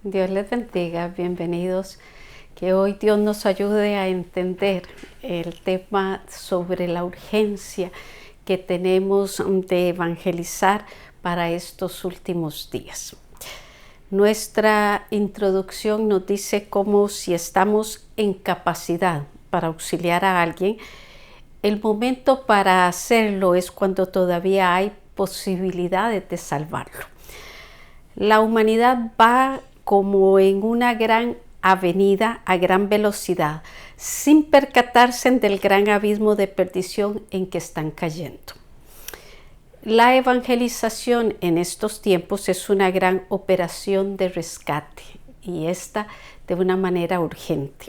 Dios les bendiga, bienvenidos. Que hoy Dios nos ayude a entender el tema sobre la urgencia que tenemos de evangelizar para estos últimos días. Nuestra introducción nos dice cómo si estamos en capacidad para auxiliar a alguien, el momento para hacerlo es cuando todavía hay posibilidades de salvarlo. La humanidad va como en una gran avenida a gran velocidad, sin percatarse del gran abismo de perdición en que están cayendo. La evangelización en estos tiempos es una gran operación de rescate, y esta de una manera urgente,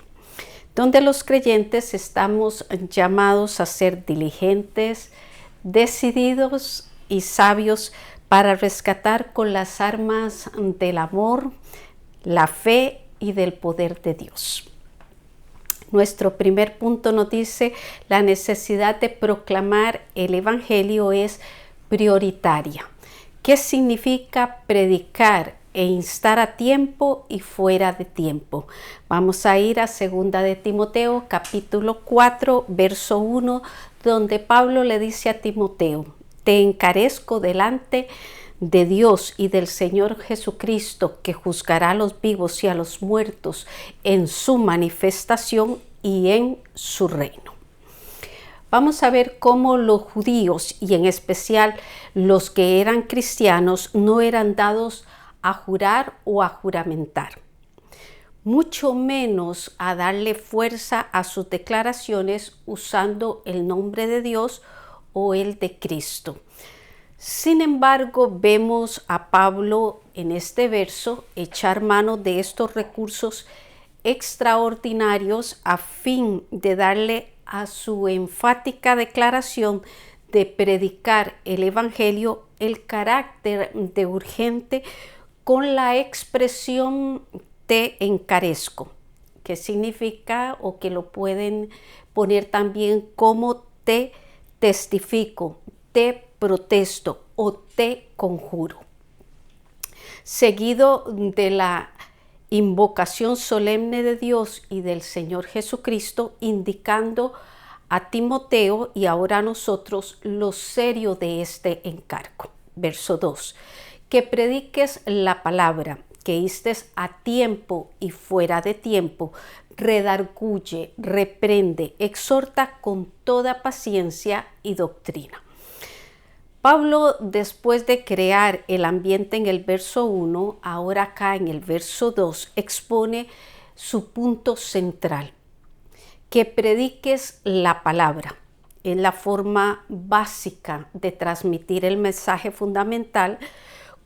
donde los creyentes estamos llamados a ser diligentes, decididos y sabios para rescatar con las armas del amor, la fe y del poder de Dios. Nuestro primer punto nos dice la necesidad de proclamar el Evangelio es prioritaria. ¿Qué significa predicar e instar a tiempo y fuera de tiempo? Vamos a ir a 2 de Timoteo, capítulo 4, verso 1, donde Pablo le dice a Timoteo: te encarezco delante de Dios y del Señor Jesucristo, que juzgará a los vivos y a los muertos en su manifestación y en su reino. Vamos a ver cómo los judíos, y en especial los que eran cristianos, no eran dados a jurar o a juramentar, mucho menos a darle fuerza a sus declaraciones usando el nombre de Dios o el de Cristo. Sin embargo, vemos a Pablo en este verso echar mano de estos recursos extraordinarios a fin de darle a su enfática declaración de predicar el Evangelio el carácter de urgente con la expresión te encarezco, que significa, o que lo pueden poner también como te testifico, te protesto o te conjuro. Seguido de la invocación solemne de Dios y del Señor Jesucristo, indicando a Timoteo y ahora a nosotros lo serio de este encargo. Verso 2. Que prediques la palabra, que instes a tiempo y fuera de tiempo, redarguye, reprende, exhorta con toda paciencia y doctrina. Pablo, después de crear el ambiente en el verso 1, ahora acá en el verso 2, expone su punto central: que prediques la palabra. Es la forma básica de transmitir el mensaje fundamental,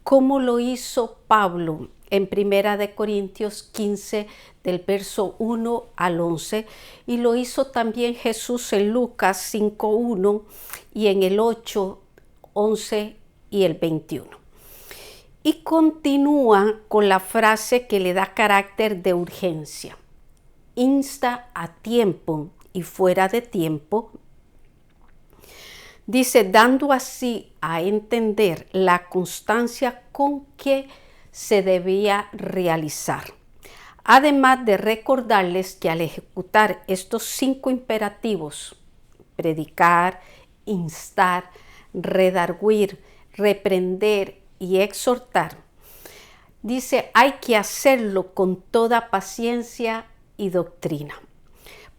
como lo hizo Pablo en 1 Corintios 15, del verso 1 al 11, y lo hizo también Jesús en Lucas 5:1 y en el 8, 11 y el 21. Y continúa con la frase que le da carácter de urgencia: insta a tiempo y fuera de tiempo. Dice, dando así a entender la constancia con que se debía realizar. Además de recordarles que al ejecutar estos 5 imperativos, predicar, instar, redarguir, reprender y exhortar, dice, hay que hacerlo con toda paciencia y doctrina,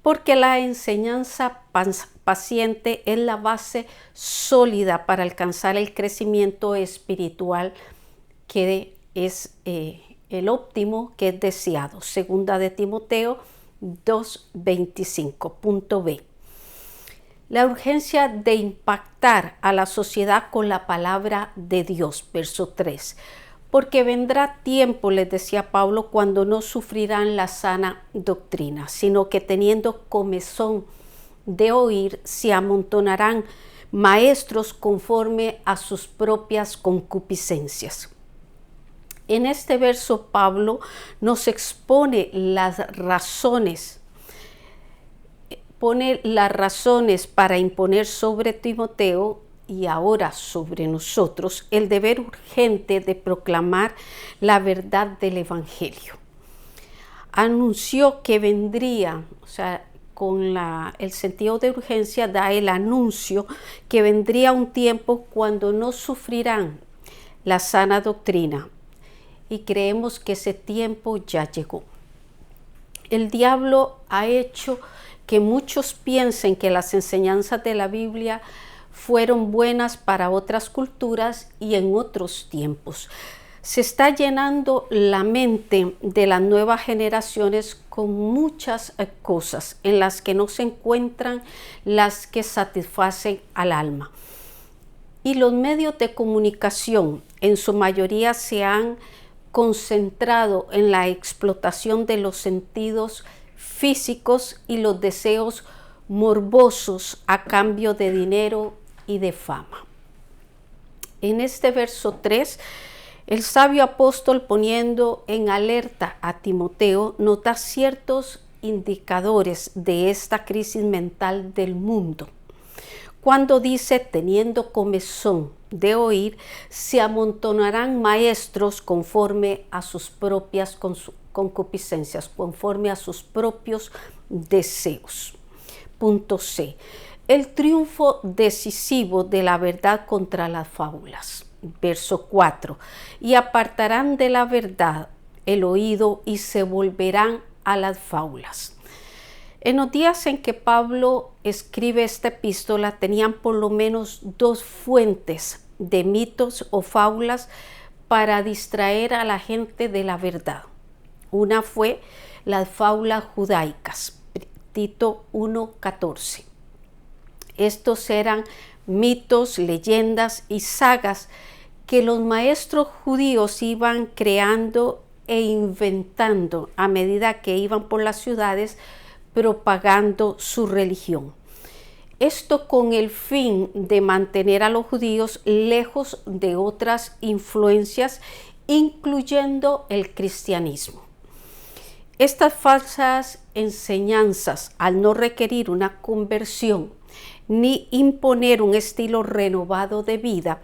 porque la enseñanza paciente es la base sólida para alcanzar el crecimiento espiritual que es el óptimo, que es deseado. 2 de Timoteo 2:25, punto B. La urgencia de impactar a la sociedad con la palabra de Dios, verso 3. Porque vendrá tiempo, les decía Pablo, cuando no sufrirán la sana doctrina, sino que teniendo comezón de oír, se amontonarán maestros conforme a sus propias concupiscencias. En este verso Pablo nos expone las razones, pone las razones para imponer sobre Timoteo y ahora sobre nosotros el deber urgente de proclamar la verdad del Evangelio. Anunció que vendría, o sea, con el sentido de urgencia da el anuncio que vendría un tiempo cuando no sufrirán la sana doctrina, y creemos que ese tiempo ya llegó. El diablo ha hecho que muchos piensen que las enseñanzas de la Biblia fueron buenas para otras culturas y en otros tiempos. Se está llenando la mente de las nuevas generaciones con muchas cosas en las que no se encuentran las que satisfacen al alma. Y los medios de comunicación en su mayoría se han concentrado en la explotación de los sentidos físicos y los deseos morbosos a cambio de dinero y de fama. En este verso 3, el sabio apóstol, poniendo en alerta a Timoteo, nota ciertos indicadores de esta crisis mental del mundo. Cuando dice, teniendo comezón de oír, se amontonarán maestros conforme a sus propias concupiscencias, conforme a sus propios deseos. Punto C. El triunfo decisivo de la verdad contra las fábulas. Verso 4. Y apartarán de la verdad el oído y se volverán a las fábulas. En los días en que Pablo escribe esta epístola, tenían por lo menos dos fuentes de mitos o fábulas para distraer a la gente de la verdad. Una fue las fábulas judaicas, Tito 1:14. Estos eran mitos, leyendas y sagas que los maestros judíos iban creando e inventando a medida que iban por las ciudades propagando su religión. Esto con el fin de mantener a los judíos lejos de otras influencias, incluyendo el cristianismo. Estas falsas enseñanzas, al no requerir una conversión ni imponer un estilo renovado de vida,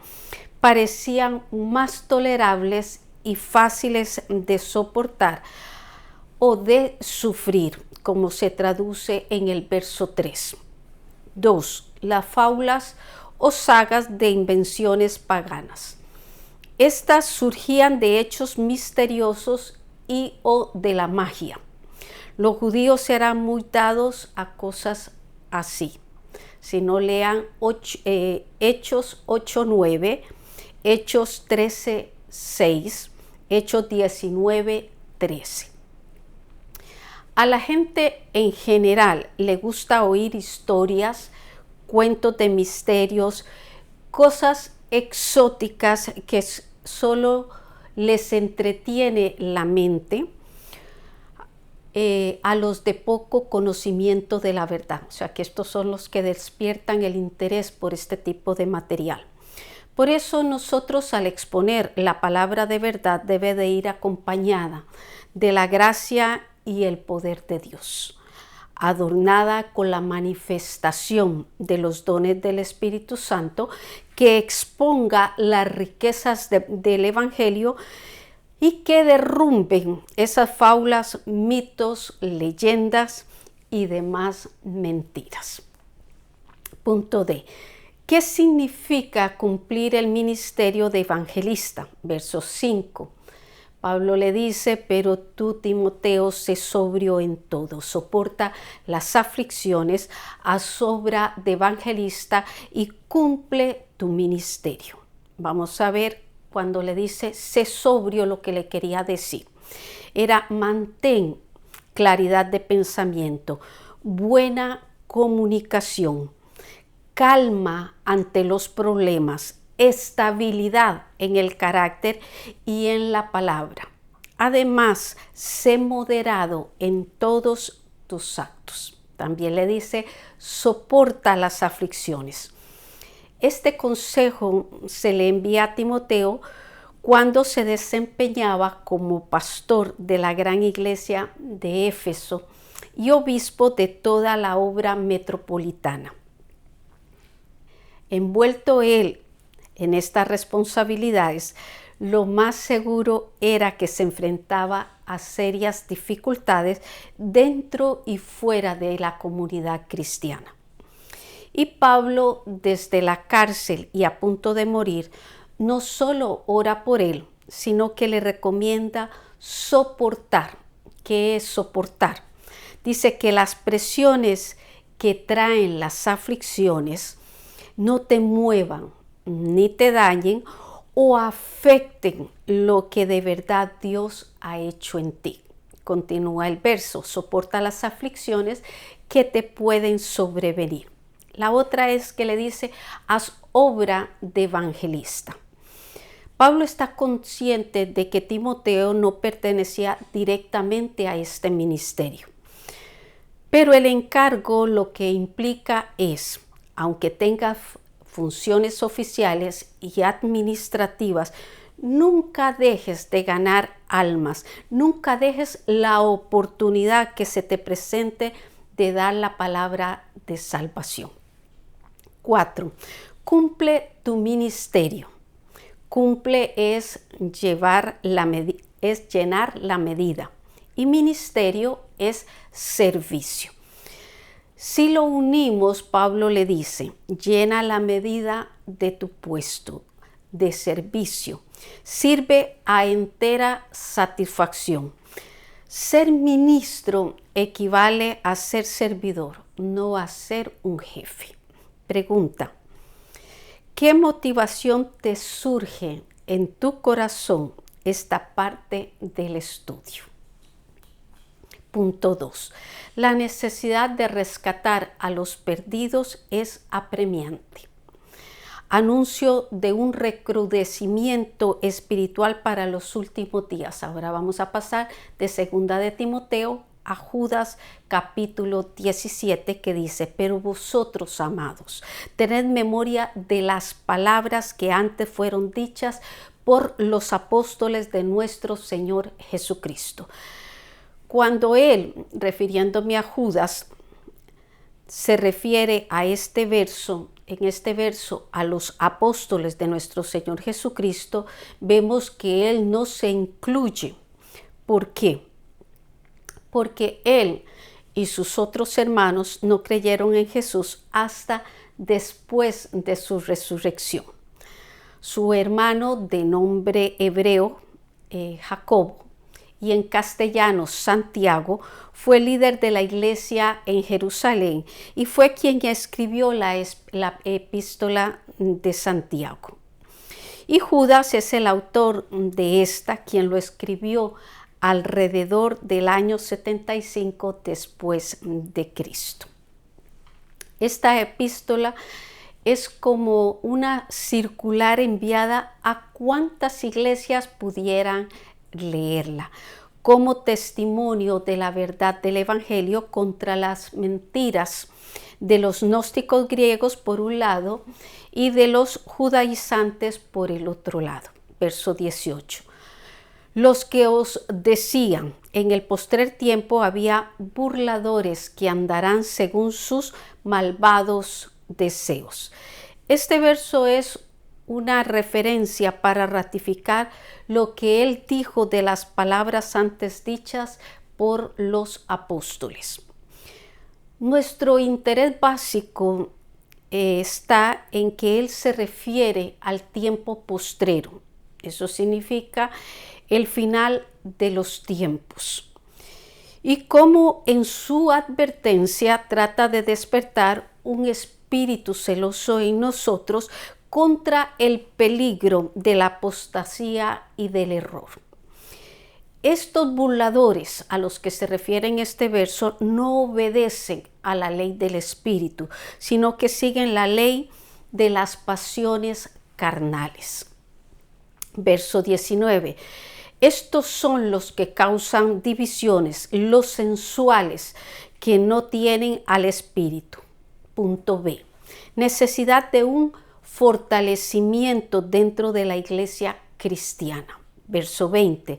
parecían más tolerables y fáciles de soportar o de sufrir, como se traduce en el verso 3. 2. Las fábulas o sagas de invenciones paganas. Estas surgían de hechos misteriosos y o de la magia. Los judíos eran muy dados a cosas así. Si no, lean Hechos 8:9, Hechos 13:6, Hechos 19:13. A la gente en general le gusta oír historias, cuentos de misterios, cosas exóticas que solo les entretiene la mente, a los de poco conocimiento de la verdad. O sea que estos son los que despiertan el interés por este tipo de material. Por eso nosotros, al exponer la palabra de verdad, debe de ir acompañada de la gracia y el poder de Dios, adornada con la manifestación de los dones del Espíritu Santo, que exponga las riquezas del Evangelio y que derrumben esas fábulas, mitos, leyendas y demás mentiras. Punto D. ¿Qué significa cumplir el ministerio de evangelista? Verso 5. Pablo le dice, pero tú, Timoteo, sé sobrio en todo, soporta las aflicciones, haz obra de evangelista y cumple tu ministerio. Vamos a ver cuando le dice, sé sobrio, lo que le quería decir. Era mantén claridad de pensamiento, buena comunicación, calma ante los problemas, estabilidad en el carácter y en la palabra. Además, sé moderado en todos tus actos. También le dice, soporta las aflicciones. Este consejo se le envía a Timoteo cuando se desempeñaba como pastor de la gran iglesia de Éfeso y obispo de toda la obra metropolitana. envuelto él en estas responsabilidades, lo más seguro era que se enfrentaba a serias dificultades dentro y fuera de la comunidad cristiana. Y Pablo, desde la cárcel y a punto de morir, no solo ora por él, sino que le recomienda soportar. ¿Qué es soportar? Dice que las presiones que traen las aflicciones no te muevan ni te dañen o afecten lo que de verdad Dios ha hecho en ti. Continúa el verso, soporta las aflicciones que te pueden sobrevenir. La otra es que le dice, haz obra de evangelista. Pablo está consciente de que Timoteo no pertenecía directamente a este ministerio. Pero el encargo lo que implica es, aunque tenga funciones oficiales y administrativas, nunca dejes de ganar almas, nunca dejes la oportunidad que se te presente de dar la palabra de salvación. 4. Cumple tu ministerio. Cumple es llenar la medida y ministerio es servicio. Si lo unimos, Pablo le dice, llena la medida de tu puesto de servicio, sirve a entera satisfacción. Ser ministro equivale a ser servidor, no a ser un jefe. Pregunta, ¿qué motivación te surge en tu corazón esta parte del estudio? Punto 2. La necesidad de rescatar a los perdidos es apremiante. Anuncio de un recrudecimiento espiritual para los últimos días. Ahora vamos a pasar de 2 de Timoteo a Judas capítulo 17 que dice, pero vosotros, amados, tened memoria de las palabras que antes fueron dichas por los apóstoles de nuestro Señor Jesucristo. Cuando él, refiriéndome a Judas, se refiere a este verso, en este verso a los apóstoles de nuestro Señor Jesucristo, vemos que él no se incluye. ¿Por qué? Porque él y sus otros hermanos no creyeron en Jesús hasta después de su resurrección. Su hermano de nombre hebreo, Jacobo, y en castellano Santiago, fue líder de la iglesia en Jerusalén y fue quien escribió la epístola de Santiago. Y Judas es el autor de esta, quien lo escribió alrededor del año 75 después de Cristo. Esta epístola es como una circular enviada a cuantas iglesias pudieran leerla, como testimonio de la verdad del Evangelio contra las mentiras de los gnósticos griegos por un lado y de los judaizantes por el otro lado. Verso 18. Los que os decían, en el postrer tiempo había burladores que andarán según sus malvados deseos. Este verso es una referencia para ratificar lo que él dijo de las palabras antes dichas por los apóstoles. Nuestro interés básico está en que él se refiere al tiempo postrero. Eso significa el final de los tiempos. Y cómo en su advertencia trata de despertar un espíritu celoso en nosotros contra el peligro de la apostasía y del error. Estos burladores a los que se refiere en este verso no obedecen a la ley del Espíritu, sino que siguen la ley de las pasiones carnales. Verso 19. Estos son los que causan divisiones, los sensuales, que no tienen al Espíritu. Punto B. Necesidad de un fortalecimiento dentro de la iglesia cristiana. Verso 20.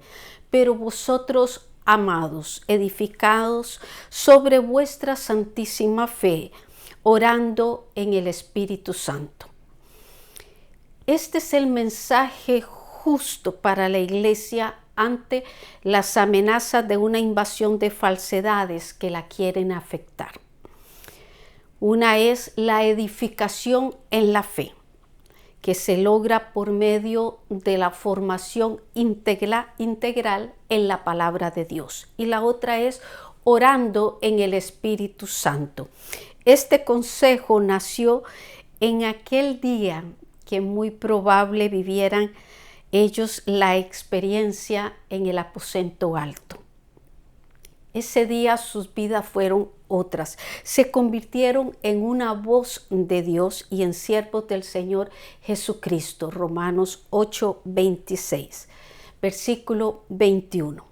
Pero vosotros, amados, edificados sobre vuestra santísima fe, orando en el Espíritu Santo. Este es el mensaje justo para la iglesia ante las amenazas de una invasión de falsedades que la quieren afectar. Una es la edificación en la fe, que se logra por medio de la formación integral en la palabra de Dios. Y la otra es orando en el Espíritu Santo. Este consejo nació en aquel día que muy probable vivieran ellos la experiencia en el aposento alto. Ese día sus vidas fueron otras. Se convirtieron en una voz de Dios y en siervos del Señor Jesucristo. Romanos 8:26, versículo 21.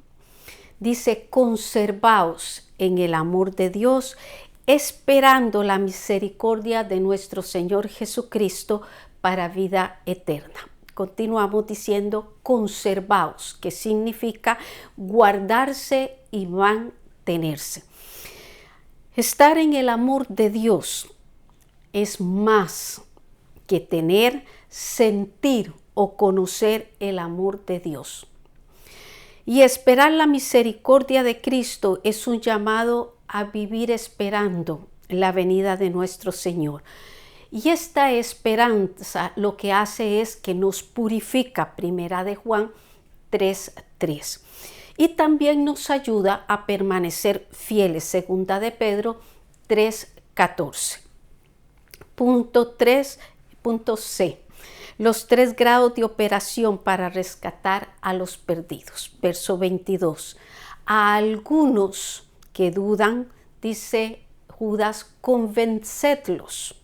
Dice, conservaos en el amor de Dios, esperando la misericordia de nuestro Señor Jesucristo para vida eterna. Continuamos diciendo conservaos, que significa guardarse y mantenerse. Estar en el amor de Dios es más que tener, sentir o conocer el amor de Dios. Y esperar la misericordia de Cristo es un llamado a vivir esperando la venida de nuestro Señor. Y esta esperanza lo que hace es que nos purifica, primera de Juan 3:3. Y también nos ayuda a permanecer fieles, segunda de Pedro 3:14. Punto C. Los 3 grados de operación para rescatar a los perdidos. Verso 22. A algunos que dudan, dice Judas, convencedlos.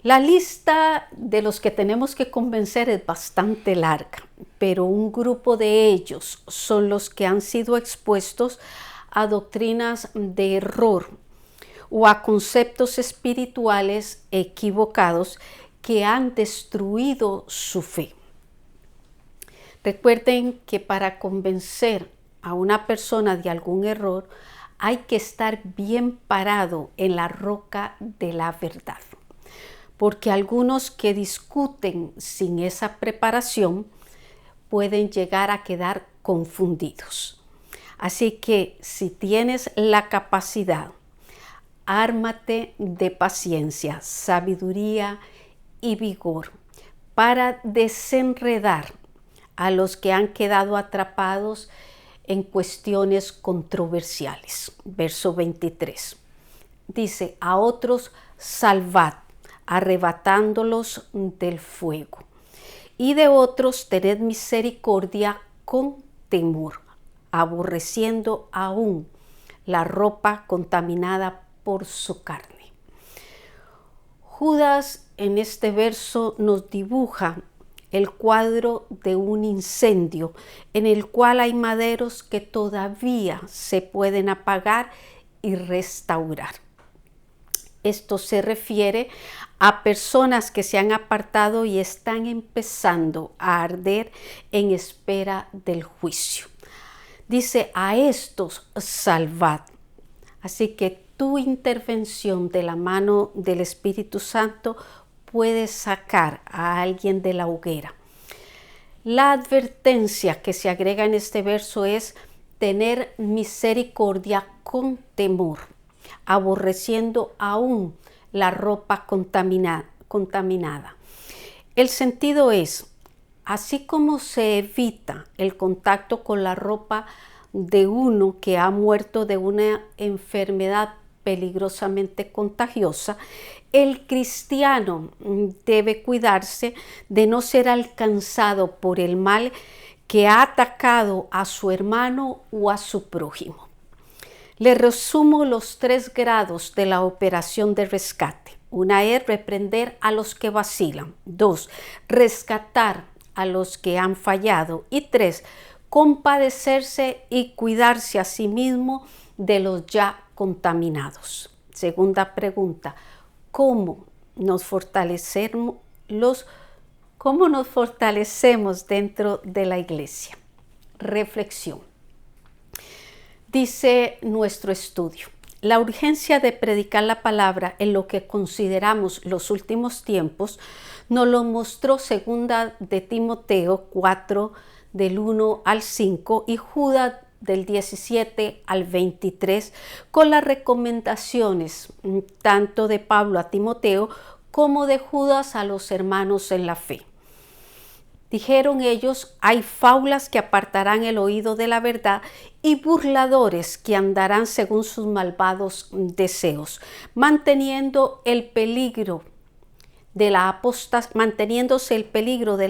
La lista de los que tenemos que convencer es bastante larga, pero un grupo de ellos son los que han sido expuestos a doctrinas de error o a conceptos espirituales equivocados que han destruido su fe. Recuerden que para convencer a una persona de algún error hay que estar bien parado en la roca de la verdad. Porque algunos que discuten sin esa preparación pueden llegar a quedar confundidos. Así que si tienes la capacidad, ármate de paciencia, sabiduría y vigor para desenredar a los que han quedado atrapados en cuestiones controversiales. Verso 23. Dice, a otros salvad, arrebatándolos del fuego. Y de otros tened misericordia con temor, aborreciendo aún la ropa contaminada por su carne. Judas en este verso nos dibuja el cuadro de un incendio en el cual hay maderos que todavía se pueden apagar y restaurar. Esto se refiere a personas que se han apartado y están empezando a arder en espera del juicio. Dice, a estos salvad. Así que tu intervención de la mano del Espíritu Santo puede sacar a alguien de la hoguera. La advertencia que se agrega en este verso es tener misericordia con temor, aborreciendo aún la ropa contaminada. El sentido es, así como se evita el contacto con la ropa de uno que ha muerto de una enfermedad peligrosamente contagiosa, el cristiano debe cuidarse de no ser alcanzado por el mal que ha atacado a su hermano o a su prójimo. Le resumo los 3 grados de la operación de rescate. Una es reprender a los que vacilan. 2, rescatar a los que han fallado. Y 3, compadecerse y cuidarse a sí mismo de los ya contaminados. Segunda pregunta, ¿cómo nos fortalecemos dentro de la iglesia? Reflexión. Dice nuestro estudio, La urgencia de predicar la palabra en lo que consideramos los últimos tiempos nos lo mostró segunda de Timoteo 4, del 1 al 5 y Judas del 17 al 23, con las recomendaciones tanto de Pablo a Timoteo como de Judas a los hermanos en la fe. Dijeron ellos, hay fábulas que apartarán el oído de la verdad y burladores que andarán según sus malvados deseos, manteniéndose el peligro de la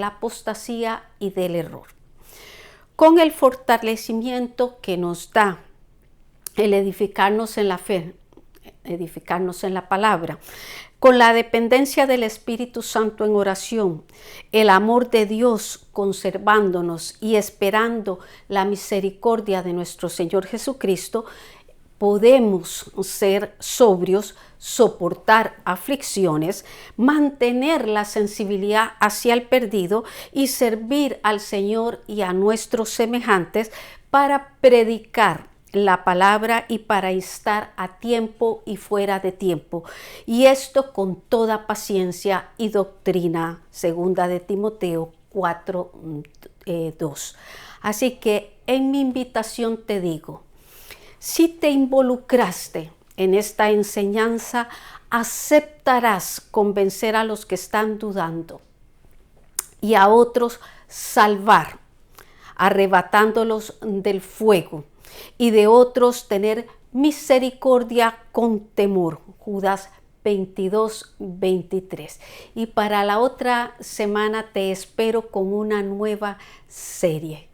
apostasía y del error. Con el fortalecimiento que nos da el edificarnos en la fe, edificarnos en la palabra, con la dependencia del Espíritu Santo en oración, el amor de Dios conservándonos y esperando la misericordia de nuestro Señor Jesucristo, podemos ser sobrios, soportar aflicciones, mantener la sensibilidad hacia el perdido y servir al Señor y a nuestros semejantes para predicar la palabra y para instar a tiempo y fuera de tiempo. Y esto con toda paciencia y doctrina, segunda de Timoteo 4, 2. Así que en mi invitación te digo, si te involucraste en esta enseñanza, aceptarás convencer a los que están dudando y a otros salvar, arrebatándolos del fuego, y de otros tener misericordia con temor. Judas 22, 23. Y para la otra semana te espero con una nueva serie.